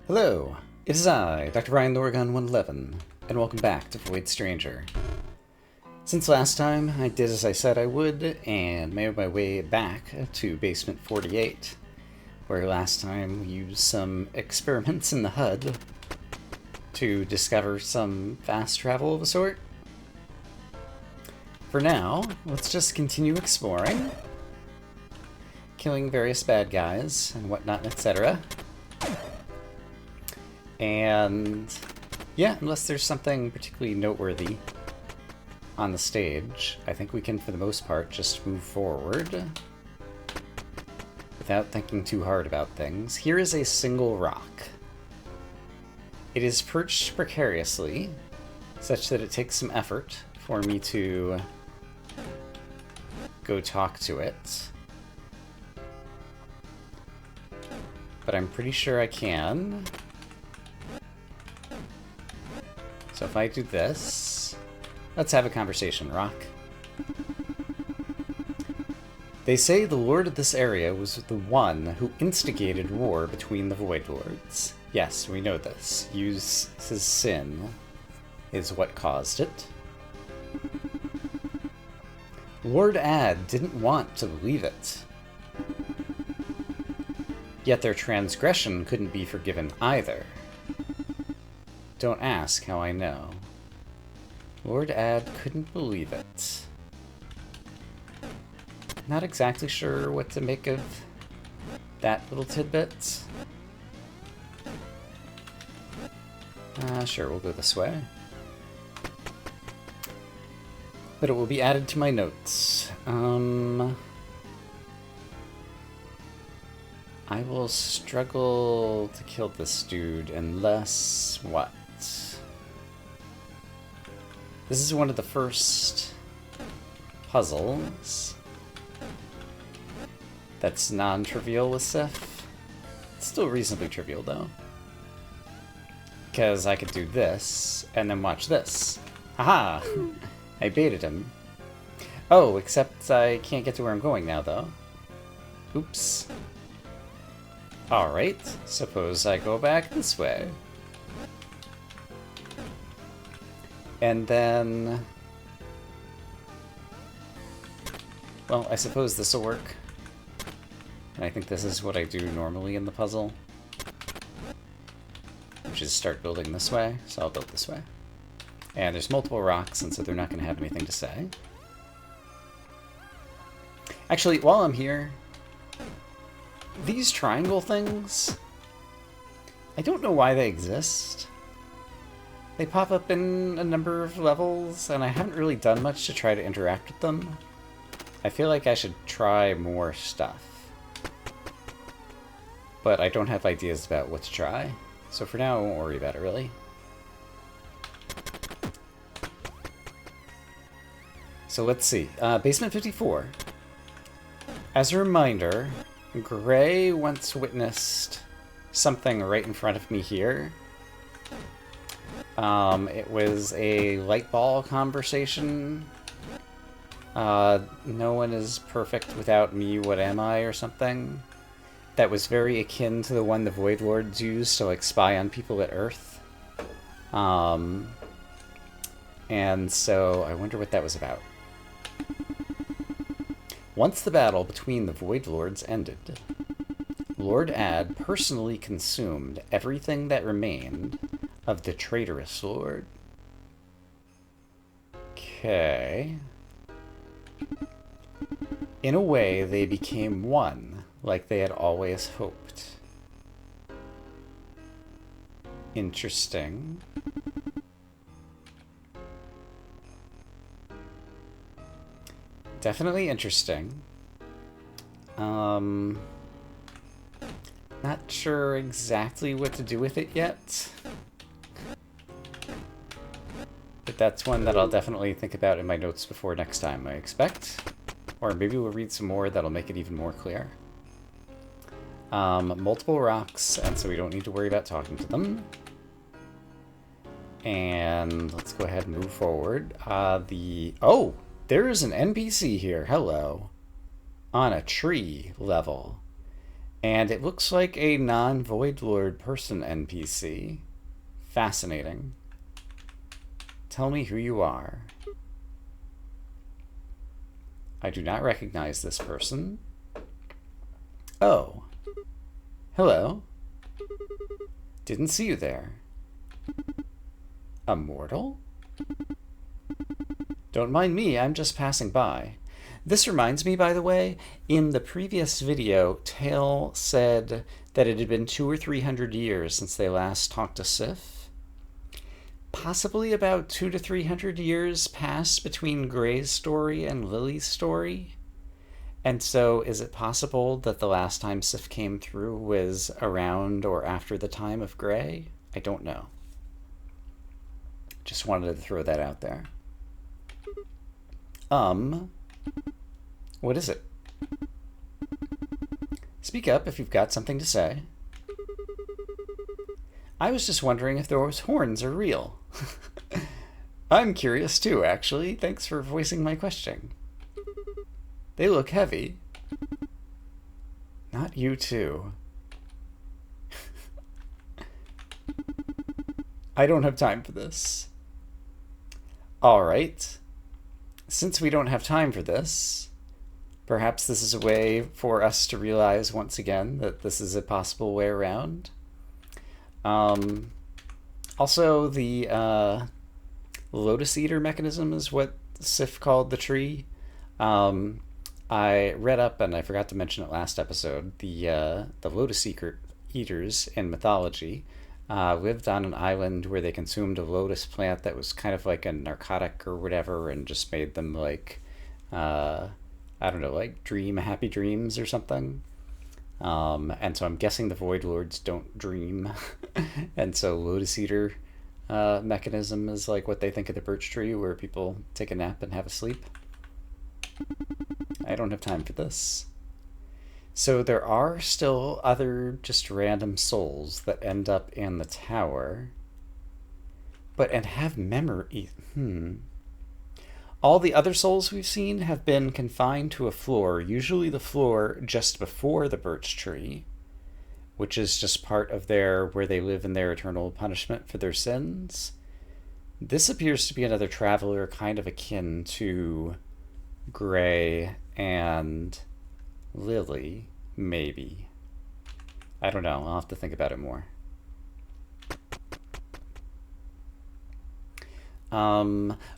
Hello, it is I, Dr. Ryan Lorgon 111, and welcome back to Void Stranger. Since last time, I did as I said I would, and made my way back to Basement 48, where last time we used some experiments in the HUD to discover some fast travel of a sort. For now, let's just continue exploring, killing various bad guys and whatnot, etc. And yeah, unless there's something particularly noteworthy on the stage, I think we can, for the most part, just move forward without thinking too hard about things. Here is a single rock. It is perched precariously, such that it takes some effort for me to go talk to it. But I'm pretty sure I can. So if I do this, let's have a conversation, Rock. They say the lord of this area was the one who instigated war between the Void Lords. Yes, we know this. Yu's sin is what caused it. Lord Ad didn't want to believe it. Yet their transgression couldn't be forgiven either. Don't ask how I know. Lord Ad couldn't believe it. Not exactly sure what to make of that little tidbit. Sure, we'll go this way. But it will be added to my notes. I will struggle to kill this dude unless... what? This is one of the first puzzles that's non-trivial with Sif. It's still reasonably trivial, though. Because I could do this, and then watch this. Haha! I baited him. Oh, except I can't get to where I'm going now, though. Oops. Alright, suppose I go back this way. And then... well, I suppose this will work. And I think this is what I do normally in the puzzle. Which is start building this way, so I'll build this way. And there's multiple rocks, and so they're not going to have anything to say. Actually, while I'm here, these triangle things, I don't know why they exist. They pop up in a number of levels, and I haven't really done much to try to interact with them. I feel like I should try more stuff. But I don't have ideas about what to try, so for now I won't worry about it, really. So let's see. Basement 54. As a reminder, Gray once witnessed something right in front of me here. It was a light ball conversation. No one is perfect without me, what am I, or something. That was very akin to the one the Void Lords used to, like, spy on people at Earth. And so I wonder what that was about. Once the battle between the Void Lords ended, Lord Ad personally consumed everything that remained of the traitorous Lord. Okay. In a way, they became one, like they had always hoped. Interesting. Definitely interesting. Not sure exactly what to do with it yet. But that's one that I'll definitely think about in my notes before next time, I expect. Or maybe we'll read some more that'll make it even more clear. Multiple rocks, and so we don't need to worry about talking to them. And let's go ahead and move forward. Oh! There is an NPC here, hello. On a tree level. And it looks like a non-Void Lord person NPC. Fascinating. Tell me who you are. I do not recognize this person. Oh. Hello. Didn't see you there. A mortal? Don't mind me, I'm just passing by. This reminds me, by the way, in the previous video, Tail said that it had been 200 or 300 years since they last talked to Sif. Possibly about 200 to 300 years passed between Gray's story and Lily's story. And so is it possible that the last time Sif came through was around or after the time of Gray? I don't know. Just wanted to throw that out there. What is it? Speak up if you've got something to say. I was just wondering if those horns are real. I'm curious too, actually. Thanks for voicing my question. They look heavy. Not you too. I don't have time for this. All right. Since we don't have time for this, perhaps this is a way for us to realize once again that this is a possible way around. Also, the Lotus Eater mechanism is what Sif called the tree. I read up, and I forgot to mention it last episode, the Lotus Eaters in mythology lived on an island where they consumed a lotus plant that was kind of like a narcotic or whatever, and just made them like, I don't know, like happy dreams or something. And so I'm guessing the Void Lords don't dream. And so Lotus Eater mechanism is like what they think of the birch tree, where people take a nap and have a sleep. I don't have time for this. So there are still other just random souls that end up in the tower, and have memory. All the other souls we've seen have been confined to a floor, usually the floor just before the birch tree, which is just part of where they live in their eternal punishment for their sins. This appears to be another traveler kind of akin to Gray and Lily, maybe. I don't know. I'll have to think about it more.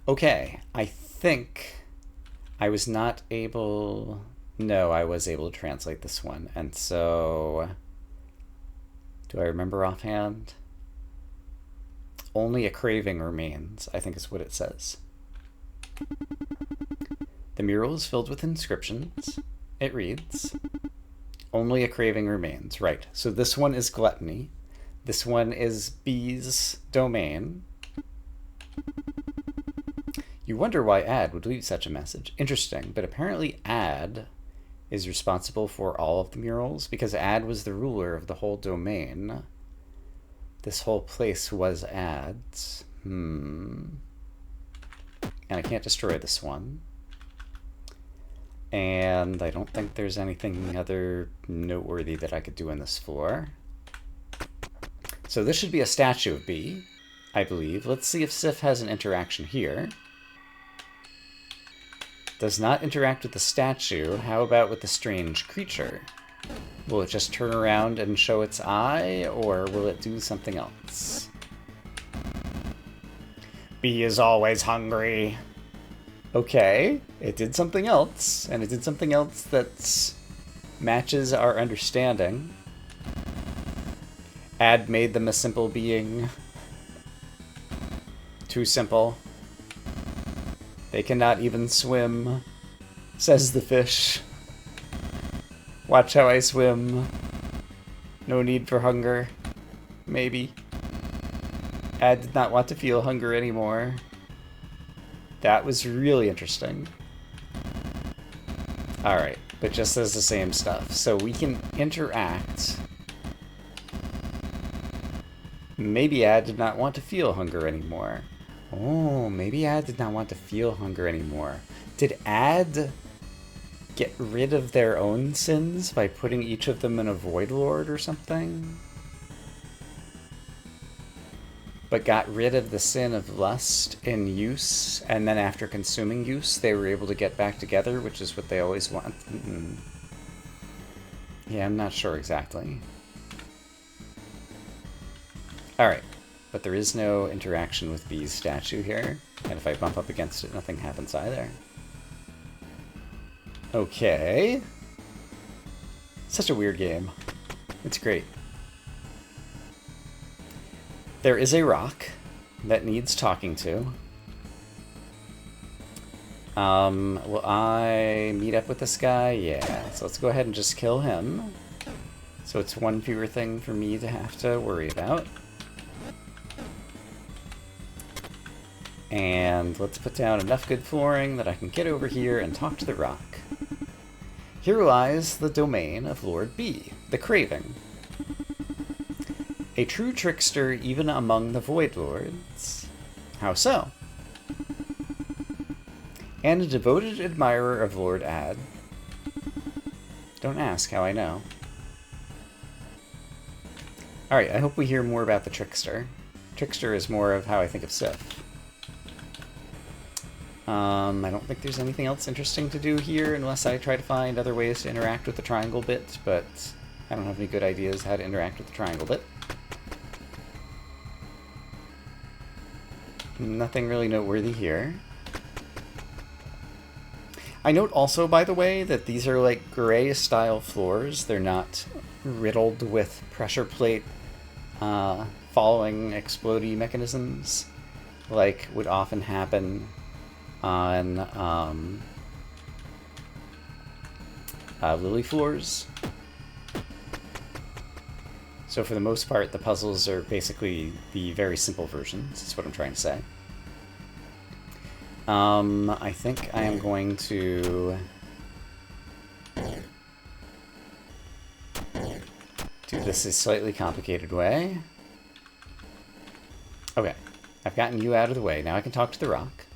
Okay. I think I was not able... No, I was able to translate this one. And so... Do I remember offhand? Only a craving remains, I think is what it says. The mural is filled with inscriptions. It reads, only a craving remains. Right, so this one is gluttony. This one is B's domain. You wonder why Ad would leave such a message. Interesting, but apparently Ad is responsible for all of the murals, because Ad was the ruler of the whole domain. This whole place was Ad's. And I can't destroy this one. And I don't think there's anything other noteworthy that I could do on this floor. So this should be a statue of B, I believe. Let's see if Sif has an interaction here. Does not interact with the statue. How about with the strange creature? Will it just turn around and show its eye, or will it do something else? B is always hungry. Okay, it did something else, and it did something else that matches our understanding. Ad made them a simple being. Too simple. They cannot even swim, says the fish. Watch how I swim. No need for hunger. Maybe. Ad did not want to feel hunger anymore. That was really interesting. Alright, but just says the same stuff. So we can interact. Maybe Ad did not want to feel hunger anymore. Oh, maybe Ad did not want to feel hunger anymore. Did Ad get rid of their own sins by putting each of them in a Void Lord or something. But got rid of the sin of lust in use, and then after consuming use, they were able to get back together, which is what they always want. Yeah, I'm not sure exactly. Alright, but there is no interaction with B's statue here, and if I bump up against it, nothing happens either. Okay. Such a weird game. It's great. There is a rock that needs talking to. Will I meet up with this guy? Yeah, so let's go ahead and just kill him. So it's one fewer thing for me to have to worry about. And let's put down enough good flooring that I can get over here and talk to the rock. Here lies the domain of Lord B, the Craving. A true trickster even among the Void Lords. How so? And a devoted admirer of Lord Ad. Don't ask how I know. Alright, I hope we hear more about the trickster. Trickster is more of how I think of Sif. I don't think there's anything else interesting to do here unless I try to find other ways to interact with the triangle bit, but I don't have any good ideas how to interact with the triangle bit. Nothing really noteworthy here. I note also, by the way, that these are like gray-style floors. They're not riddled with pressure plate following explodey mechanisms, like would often happen on lily floors. So for the most part, the puzzles are basically the very simple versions, is what I'm trying to say. I think I am going to do this a slightly complicated way. Okay, I've gotten you out of the way. Now I can talk to the rock.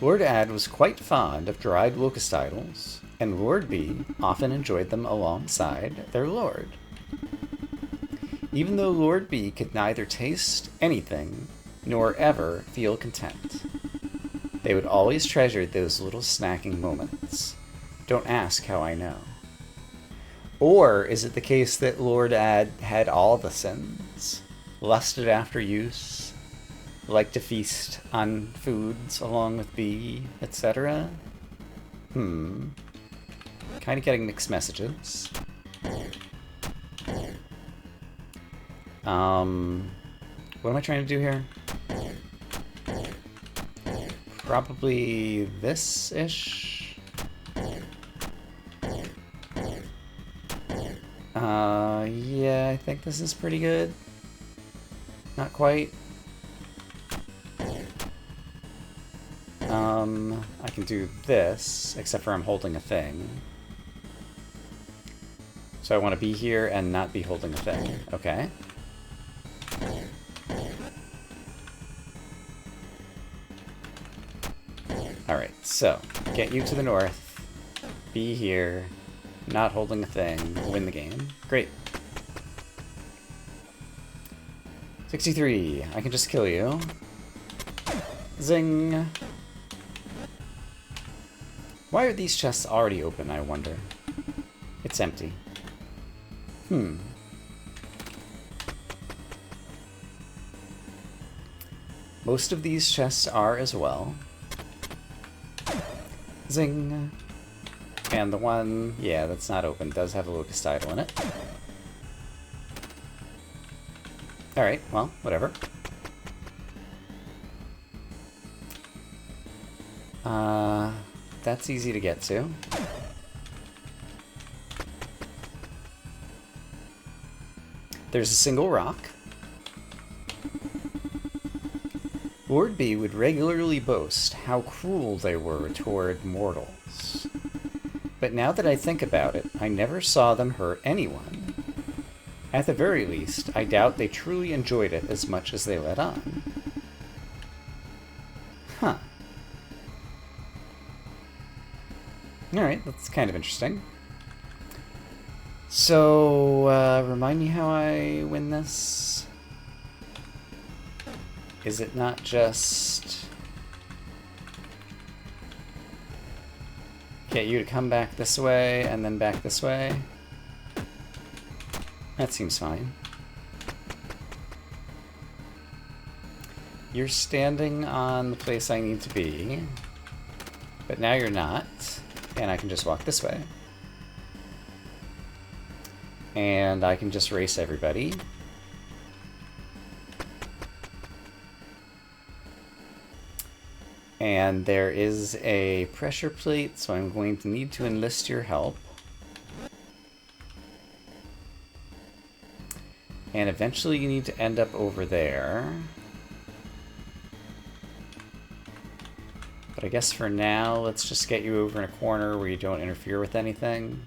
Lord Ad was quite fond of dried locust idols, and Lord B often enjoyed them alongside their lord. Even though Lord B could neither taste anything nor ever feel content, they would always treasure those little snacking moments. Don't ask how I know. Or is it the case that Lord Ad had all the sins, lusted after use, liked to feast on foods along with B, etc.? Kind of getting mixed messages. What am I trying to do here? Probably this-ish? Yeah, I think this is pretty good. Not quite. I can do this, except for I'm holding a thing. So I want to be here and not be holding a thing. Okay. Alright, so, get you to the north, be here, not holding a thing, win the game. Great. 63, I can just kill you. Zing! Why are these chests already open, I wonder? It's empty. Most of these chests are as well. Zing! And the one, yeah, that's not open, does have a locust idol in it. Alright, well, whatever. That's easy to get to. There's a single rock. Lord B would regularly boast how cruel they were toward mortals. But now that I think about it, I never saw them hurt anyone. At the very least, I doubt they truly enjoyed it as much as they let on. Huh. Alright, that's kind of interesting. So, remind me how I win this? Is it not just... get you to come back this way, and then back this way? That seems fine. You're standing on the place I need to be, but now you're not, and I can just walk this way. And I can just race everybody. And there is a pressure plate, so I'm going to need to enlist your help. And eventually you need to end up over there. But I guess for now, let's just get you over in a corner where you don't interfere with anything.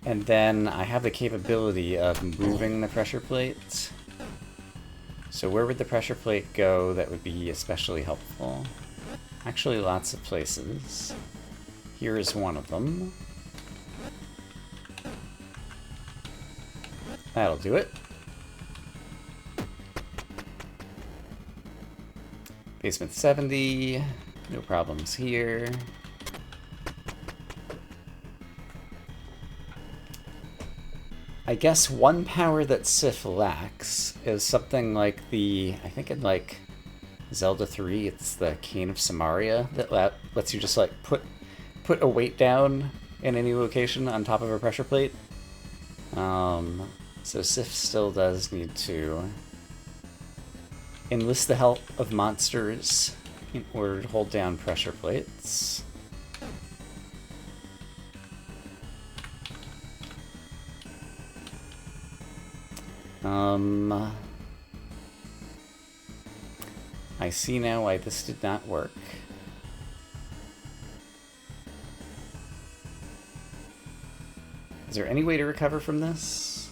And then I have the capability of moving the pressure plate. So where would the pressure plate go that would be especially helpful? Actually, lots of places. Here is one of them. That'll do it. Basement 70. No problems here. I guess one power that Sif lacks is something like the... I think in, like, Zelda 3, it's the Cane of Samaria that lets you just, like, put a weight down in any location on top of a pressure plate. So Sif still does need to enlist the help of monsters in order to hold down pressure plates. I see now why this did not work. Is there any way to recover from this?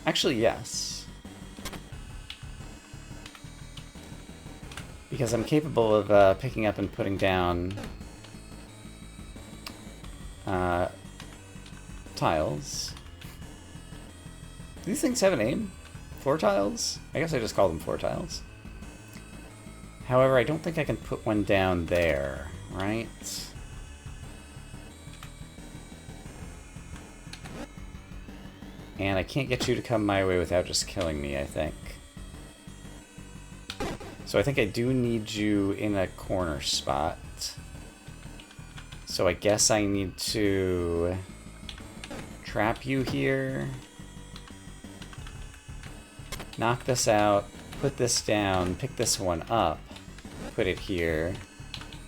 Actually, yes. Because I'm capable of picking up and putting down tiles. Do these things have a name? Floor tiles? I guess I just call them floor tiles. However, I don't think I can put one down there, right? And I can't get you to come my way without just killing me, I think. So I think I do need you in a corner spot. So I guess I need to trap you here. Knock this out, put this down, pick this one up, put it here,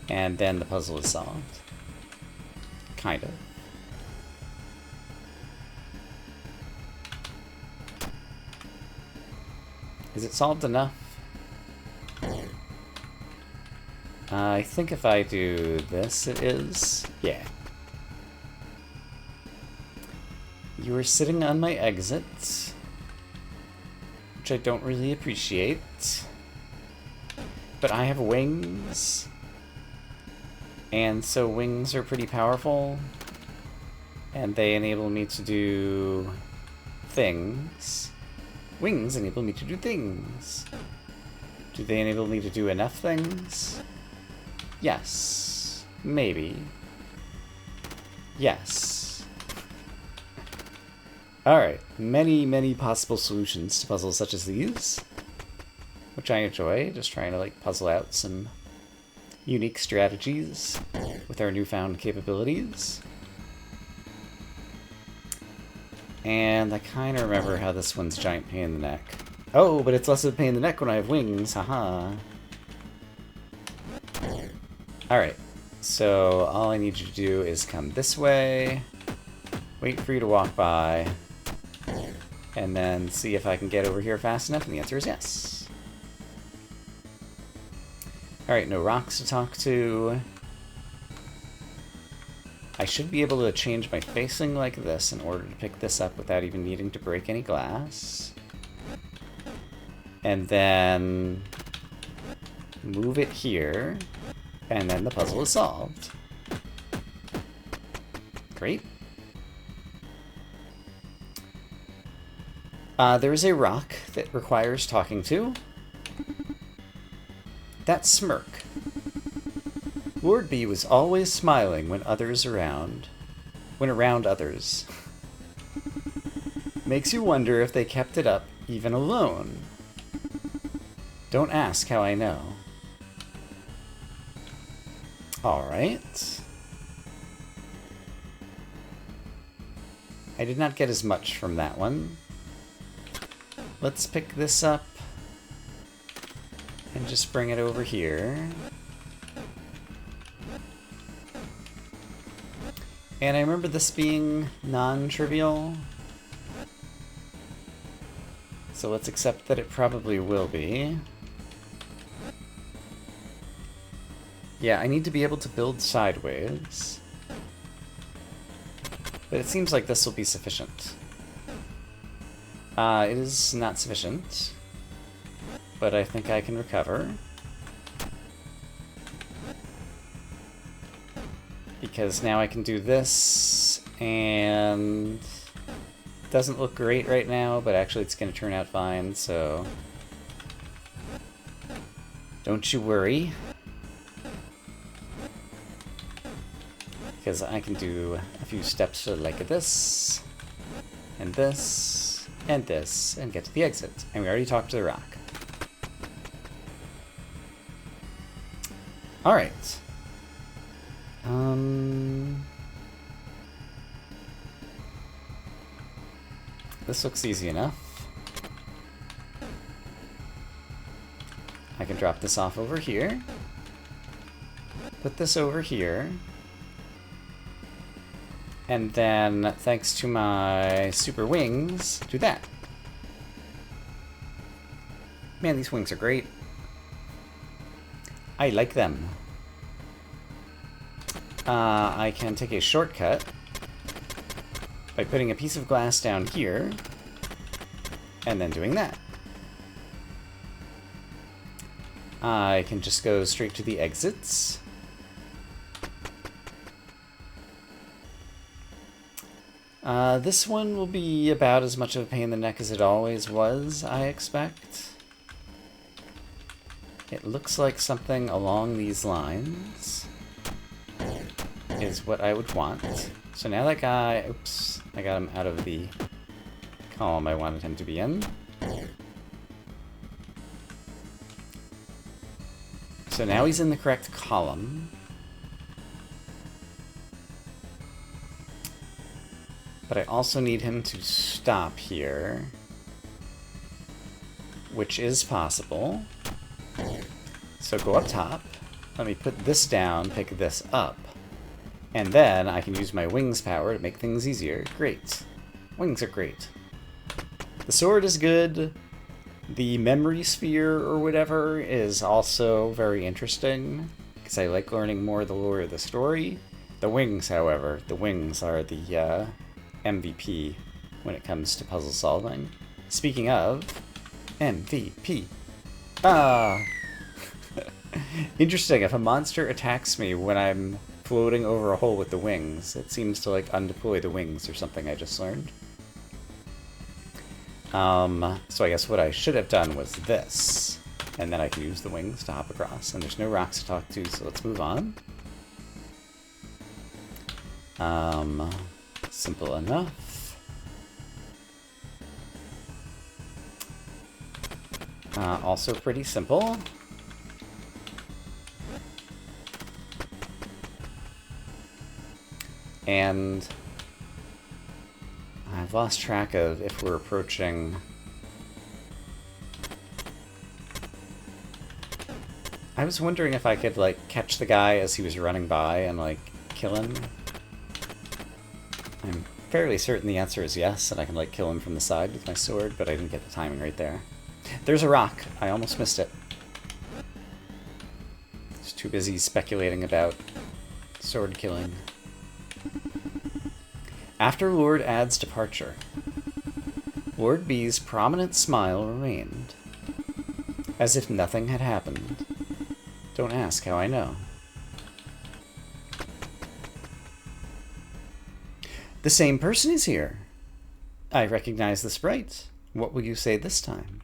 and then the puzzle is solved. Kind of. Is it solved enough? I think if I do this, it is. Yeah. You are sitting on my exit, which I don't really appreciate. But I have wings, and so wings are pretty powerful, and they enable me to do things. Wings enable me to do things. Do they enable me to do enough things? Yes. Maybe. Yes. Alright. Many, many possible solutions to puzzles such as these, which I enjoy. Just trying to, like, puzzle out some unique strategies with our newfound capabilities. And I kind of remember how this one's a giant pain in the neck. Oh, but it's less of a pain in the neck when I have wings, haha. Alright, so all I need you to do is come this way, wait for you to walk by, and then see if I can get over here fast enough, and the answer is yes. Alright, no rocks to talk to. I should be able to change my facing like this in order to pick this up without even needing to break any glass. And then move it here, and then the puzzle is solved. Great. There is a rock that requires talking to. That smirk. Lord B was always smiling when around others. Makes you wonder if they kept it up even alone. Don't ask how I know. Alright. I did not get as much from that one. Let's pick this up and just bring it over here. And I remember this being non-trivial. So let's accept that it probably will be. Yeah, I need to be able to build sideways. But it seems like this will be sufficient. It is not sufficient. But I think I can recover. Because now I can do this, and it doesn't look great right now, but actually it's going to turn out fine, so don't you worry. Because I can do a few steps like this, and this, and this, and get to the exit. And we already talked to the rock. Alright. This looks easy enough. I can drop this off over here. Put this over here. And then, thanks to my super wings, do that. Man, these wings are great. I like them. I can take a shortcut by putting a piece of glass down here, and then doing that. I can just go straight to the exits. This one will be about as much of a pain in the neck as it always was, I expect. It looks like something along these lines is what I would want. So now that guy, oops, I got him out of the column I wanted him to be in. So now he's in the correct column. But I also need him to stop here, which is possible. So go up top, let me put this down, pick this up, and then I can use my wings power to make things easier. Great. Wings are great. The sword is good. The memory sphere or whatever is also very interesting, because I like learning more of the lore of the story. The wings, however, the wings are the MVP when it comes to puzzle solving. Speaking of MVP. Interesting, if a monster attacks me when I'm floating over a hole with the wings, it seems to like undeploy the wings or something I just learned. So I guess what I should have done was this, and then I can use the wings to hop across, and there's no rocks to talk to, so let's move on. Simple enough. Also pretty simple. And I've lost track of if we're approaching... I was wondering if I could, like, catch the guy as he was running by and, like, kill him. I'm fairly certain the answer is yes, and I can, like, kill him from the side with my sword, but I didn't get the timing right there. There's a rock. I almost missed it. Just too busy speculating about sword killing. After Lord Ad's departure, Lord B's prominent smile remained, as if nothing had happened. Don't ask how I know. The same person is here. I recognize the sprite. What will you say this time?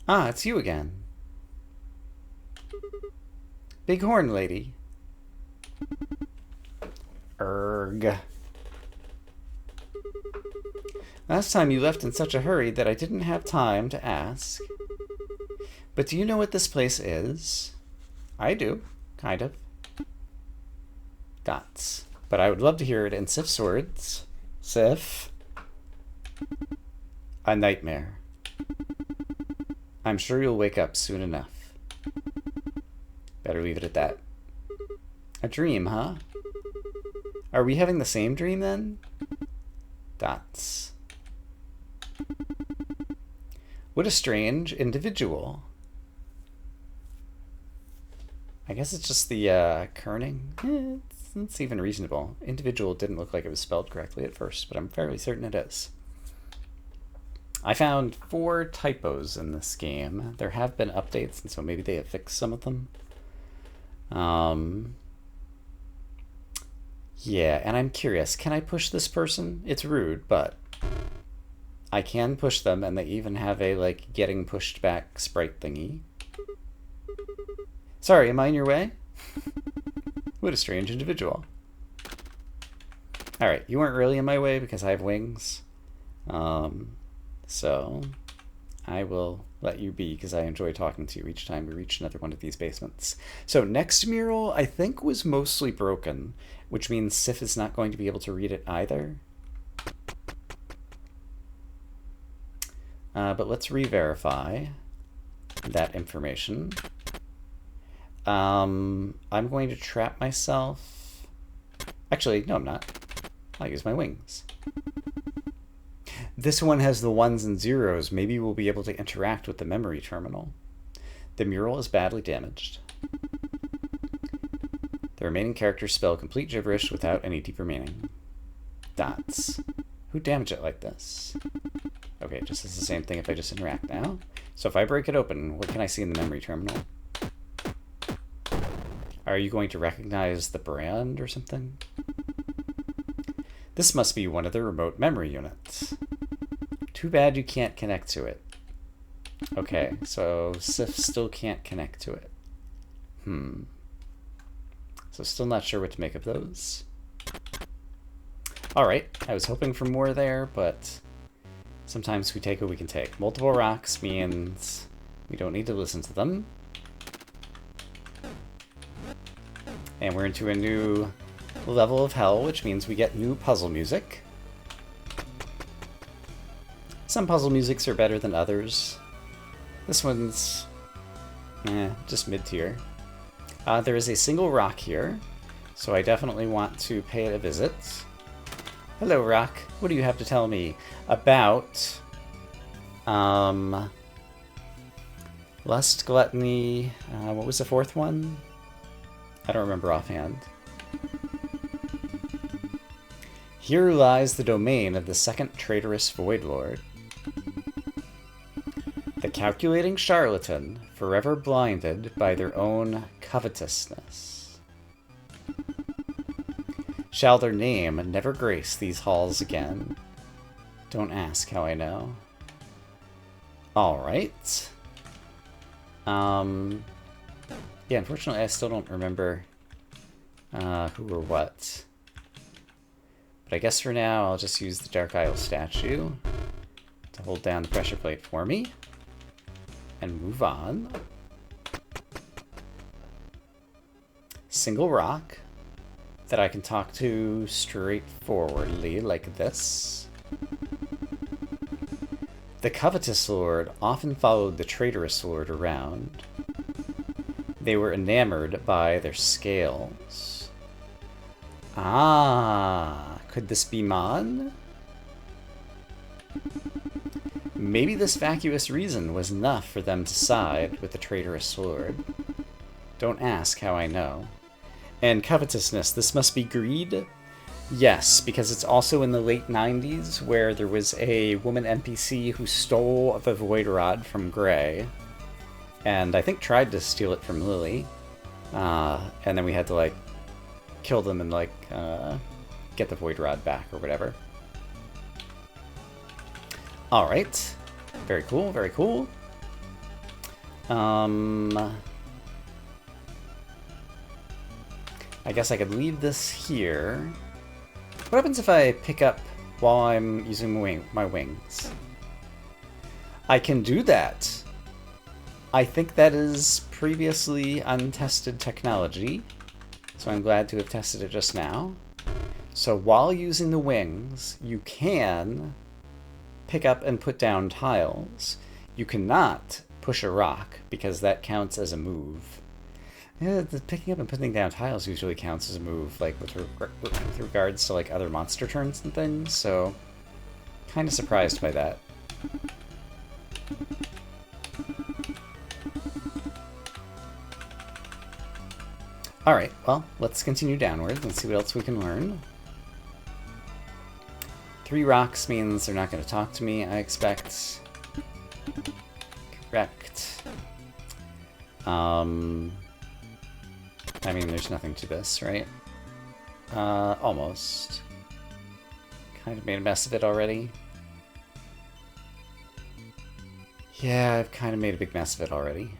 Ah, it's you again. Bighorn lady. Erg. Last time you left in such a hurry that I didn't have time to ask. But do you know what this place is? I do, kind of. Dots. But I would love to hear it in Sif's words. Sif. A nightmare. I'm sure you'll wake up soon enough. Better leave it at that. A dream, huh? Are we having the same dream then? Dots. What a strange individual. I guess it's just the kerning. It's even reasonable. Individual didn't look like it was spelled correctly at first, but I'm fairly certain it is. I found 4 typos in this game. There have been updates, and so maybe they have fixed some of them. Yeah, and I'm curious, can I push this person? It's rude, but I can push them, and they even have a, like, getting pushed back sprite thingy. Sorry, am I in your way? What a strange individual. Alright, you weren't really in my way because I have wings. So I will let you be because I enjoy talking to you each time we reach another one of these basements. So next mural, I think, was mostly broken, which means Sif is not going to be able to read it either. But let's re-verify that information. I'm going to trap myself. Actually, no, I'm not. I'll use my wings. This one has the 1s and 0s. Maybe we'll be able to interact with the memory terminal. The mural is badly damaged. The remaining characters spell complete gibberish without any deeper meaning. Dots. Who damaged it like this? Okay, it just does the same thing if I just interact now. So if I break it open, what can I see in the memory terminal? Are you going to recognize the brand or something? This must be one of the remote memory units. Too bad you can't connect to it. Okay, so Sif still can't connect to it. So still not sure what to make of those. Alright, I was hoping for more there, but sometimes we take what we can take. Multiple rocks means we don't need to listen to them. And we're into a new level of hell, which means we get new puzzle music. Some puzzle musics are better than others. This one's just mid-tier. There is a single rock here, so I definitely want to pay it a visit. Hello, rock. What do you have to tell me about lust, gluttony? What was the 4th one? I don't remember offhand. Here lies the domain of the second traitorous Void Lord. The calculating charlatan, forever blinded by their own covetousness. Shall their name never grace these halls again? Don't ask how I know. Alright. Yeah, unfortunately I still don't remember who or what. But I guess for now I'll just use the Dark Isle statue to hold down the pressure plate for me. And move on. Single rock that I can talk to straightforwardly like this. The covetous lord often followed the traitorous lord around. They were enamored by their scales. Ah, could this be Mon? Maybe this vacuous reason was enough for them to side with the traitorous lord. Don't ask how I know. And covetousness, this must be greed? Yes, because it's also in the late 90s where there was a woman NPC who stole the Void Rod from Gray. And I think tried to steal it from Lily. And then we had to, like, kill them and, like, get the Void Rod back or whatever. Alright. Very cool, very cool. I guess I could leave this here. What happens if I pick up while I'm using my wings? I can do that. I think that is previously untested technology, so I'm glad to have tested it just now. So while using the wings, you can pick up and put down tiles. You cannot push a rock, because that counts as a move. Yeah, the picking up and putting down tiles usually counts as a move, like with regards to like other monster turns and things, so kind of surprised by that. Alright, well, let's continue downward and see what else we can learn. 3 rocks means they're not going to talk to me, I expect. Correct. I mean, there's nothing to this, right? Almost. Kind of made a mess of it already. Yeah, I've kind of made a big mess of it already.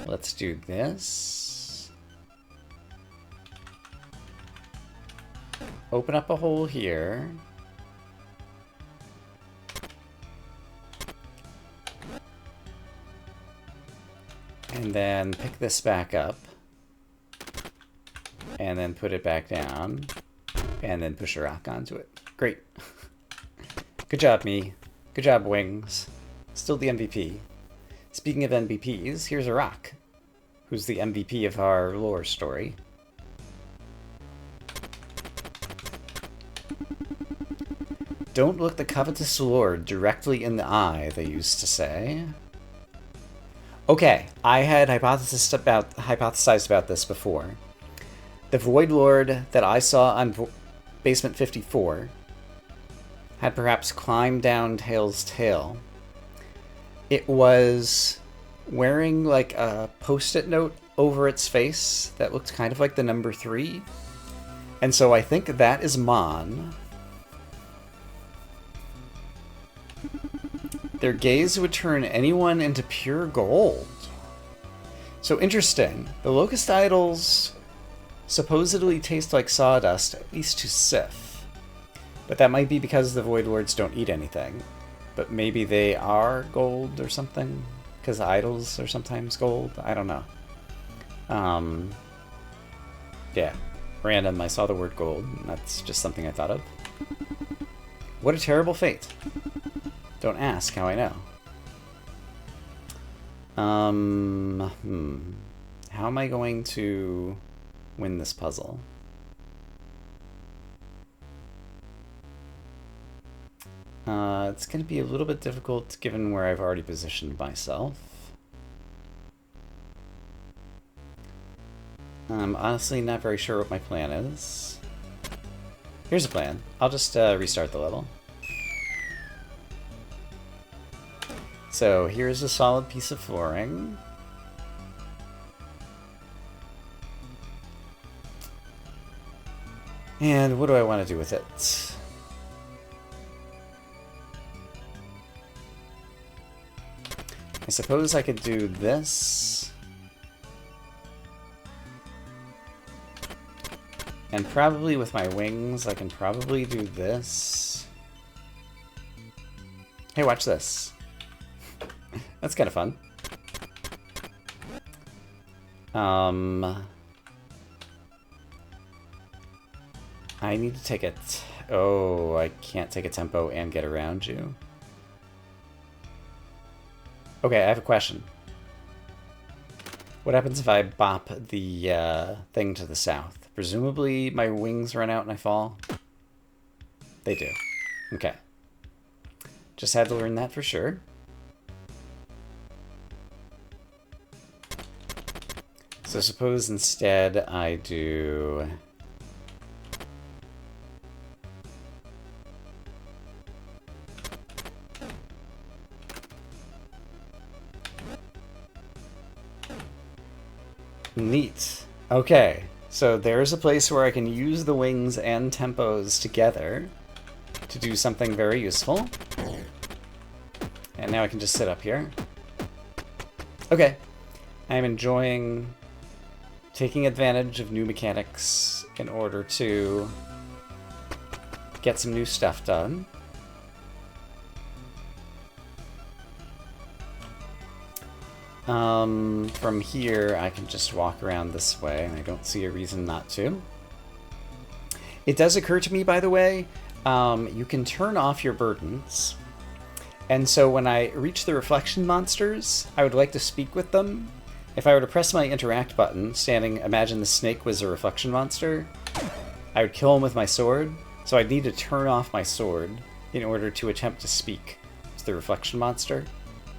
Let's do this. Open up a hole here. And then pick this back up. And then put it back down. And then push a rock onto it. Great. Good job, me. Good job, Wings. Still the MVP. Speaking of MVPs, here's a rock. Who's the MVP of our lore story. Don't look the covetous lord directly in the eye, they used to say. Okay, I had hypothesized about this before. The Void Lord that I saw on Basement 54 had perhaps climbed down Tail's tail. It was wearing like a post-it note over its face that looked kind of like the number 3. And so I think that is Mon. Their gaze would turn anyone into pure gold. So interesting. The Locust Idols supposedly taste like sawdust, at least to Sif. But that might be because the Void Lords don't eat anything. But maybe they are gold or something? Because idols are sometimes gold? I don't know. Yeah. Random, I saw the word gold, and that's just something I thought of. What a terrible fate. Don't ask how I know. How am I going to win this puzzle? It's going to be a little bit difficult given where I've already positioned myself. I'm honestly not very sure what my plan is. Here's a plan. I'll just restart the level. So here's a solid piece of flooring. And what do I want to do with it? I suppose I could do this. And probably with my wings, I can probably do this. Hey, watch this. That's kind of fun. I need to take it. Oh, I can't take a tempo and get around you. Okay, I have a question. What happens if I bop the thing to the south? Presumably my wings run out and I fall? They do. Okay. Just had to learn that for sure. So suppose instead I do... Neat. Okay, so there's a place where I can use the wings and tempos together to do something very useful. And now I can just sit up here. Okay. I'm enjoying taking advantage of new mechanics in order to get some new stuff done. From here, I can just walk around this way, and I don't see a reason not to. It does occur to me, by the way, you can turn off your burdens. And so when I reach the reflection monsters, I would like to speak with them. If I were to press my interact button, imagine the snake was a reflection monster, I would kill him with my sword. So I'd need to turn off my sword in order to attempt to speak to the reflection monster.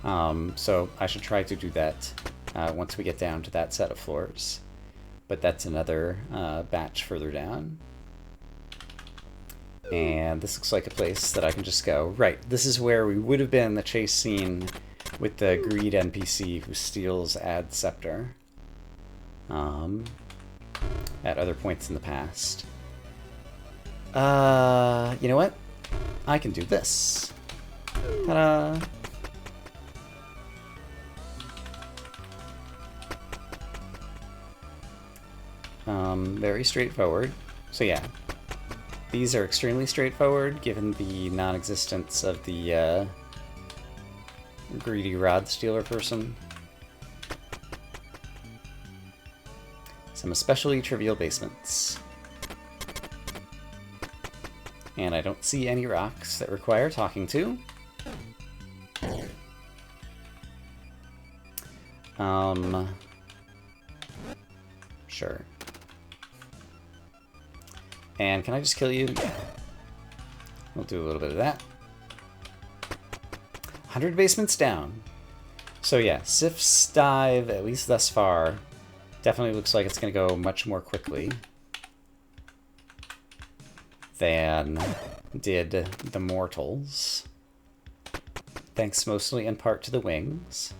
So I should try to do that once we get down to that set of floors. But that's another batch further down. And this looks like a place that I can just go. Right, this is where we would have been in the chase scene with the greed NPC who steals Ad Scepter at other points in the past. You know what? I can do this. Ta-da! Very straightforward. So yeah, these are extremely straightforward given the non-existence of the greedy rod stealer person. Some especially trivial basements. And I don't see any rocks that require talking to. Sure. And can I just kill you? Yeah. We'll do a little bit of that. 100 basements down. So yeah, Sif's dive, at least thus far, definitely looks like it's going to go much more quickly than did the mortals. Thanks mostly in part to the wings.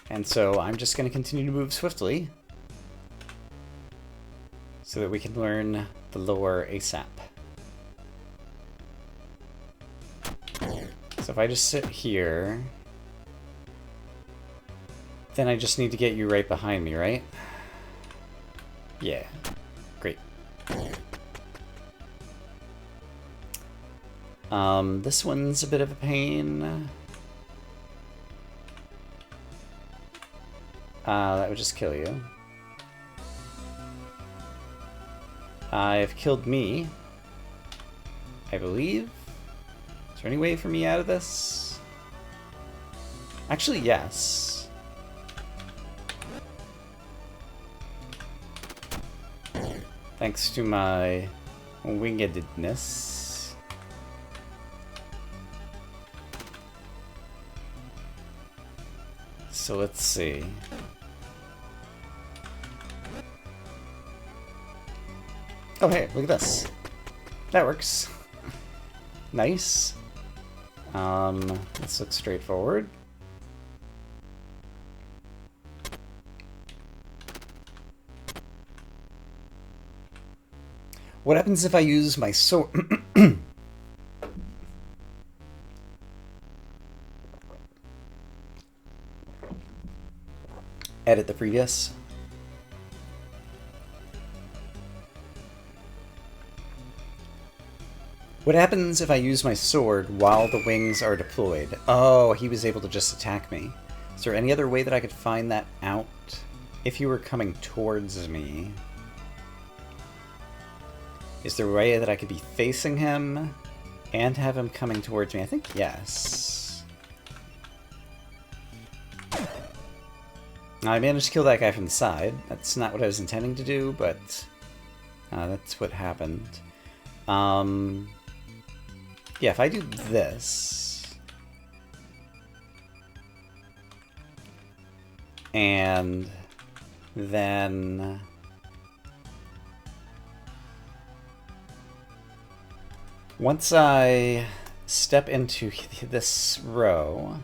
And so I'm just going to continue to move swiftly so that we can learn the lore ASAP. So if I just sit here, then I just need to get you right behind me, right? Yeah. Great. This one's a bit of a pain. That would just kill you. I've killed me, I believe. Is there any way for me out of this? Actually, yes. Thanks to my wingedness. So let's see. Oh hey, look at this. That works. Nice. This looks straightforward. What happens if I use my sword? Edit the previous. What happens if I use my sword while the wings are deployed? Oh, he was able to just attack me. Is there any other way that I could find that out? If he were coming towards me. Is there a way that I could be facing him and have him coming towards me? I think yes. I managed to kill that guy from the side. That's not what I was intending to do, but that's what happened. Yeah, if I do this, and then once I step into this row,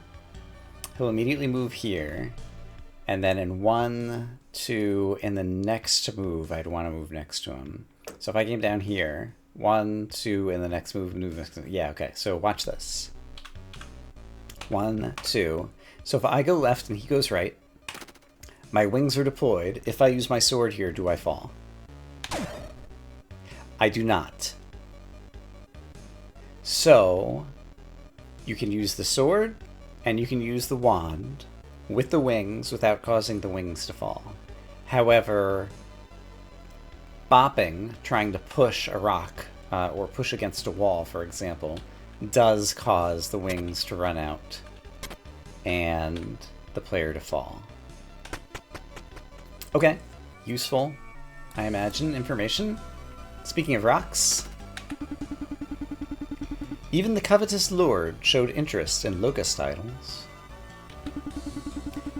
he'll immediately move here. And then in 1, 2, in the next move, I'd want to move next to him. So if I came down here, 1, 2, in the next move, yeah, okay. So watch this. 1, 2. So if I go left and he goes right, my wings are deployed. If I use my sword here, do I fall? I do not. So you can use the sword and you can use the wand with the wings without causing the wings to fall. However, bopping, trying to push a rock or push against a wall, for example, does cause the wings to run out and the player to fall. Okay, useful, I imagine, information. Speaking of rocks, even the covetous lord showed interest in locust idols.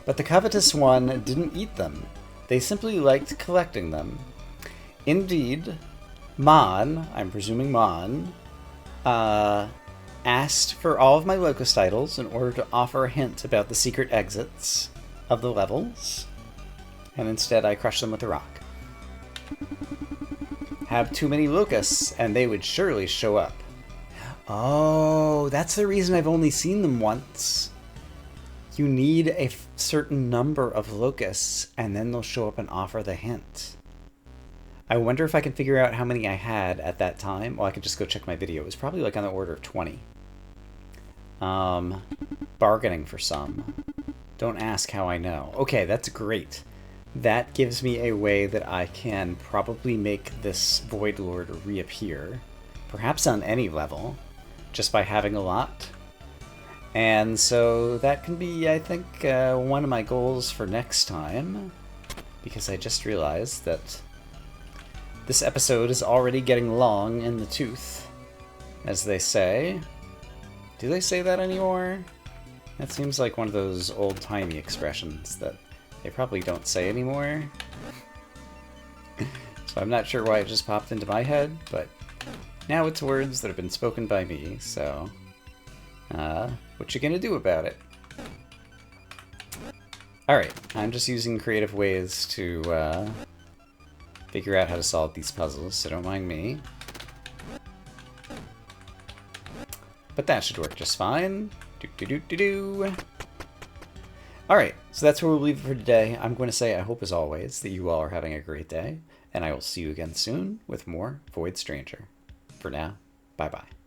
But the covetous one didn't eat them. They simply liked collecting them. Indeed, Mon, I'm presuming Mon, asked for all of my locust idols in order to offer a hint about the secret exits of the levels, and instead I crushed them with a rock. Have too many locusts, and they would surely show up. Oh, that's the reason I've only seen them once. You need a certain number of locusts, and then they'll show up and offer the hint. I wonder if I can figure out how many I had at that time. Well, I could just go check my video. It was probably like on the order of 20. Bargaining for some. Don't ask how I know. Okay, that's great. That gives me a way that I can probably make this Void Lord reappear. Perhaps on any level, just by having a lot. And so that can be, I think, one of my goals for next time. Because I just realized that this episode is already getting long in the tooth, as they say. Do they say that anymore? That seems like one of those old-timey expressions that they probably don't say anymore. So I'm not sure why it just popped into my head, but now it's words that have been spoken by me, so what you gonna do about it? Alright, I'm just using creative ways to figure out how to solve these puzzles, so don't mind me. But that should work just fine. Do-do-do-do-do. Alright, so that's where we'll leave it for today. I'm going to say I hope, as always, that you all are having a great day, and I will see you again soon with more Void Stranger. For now, bye-bye.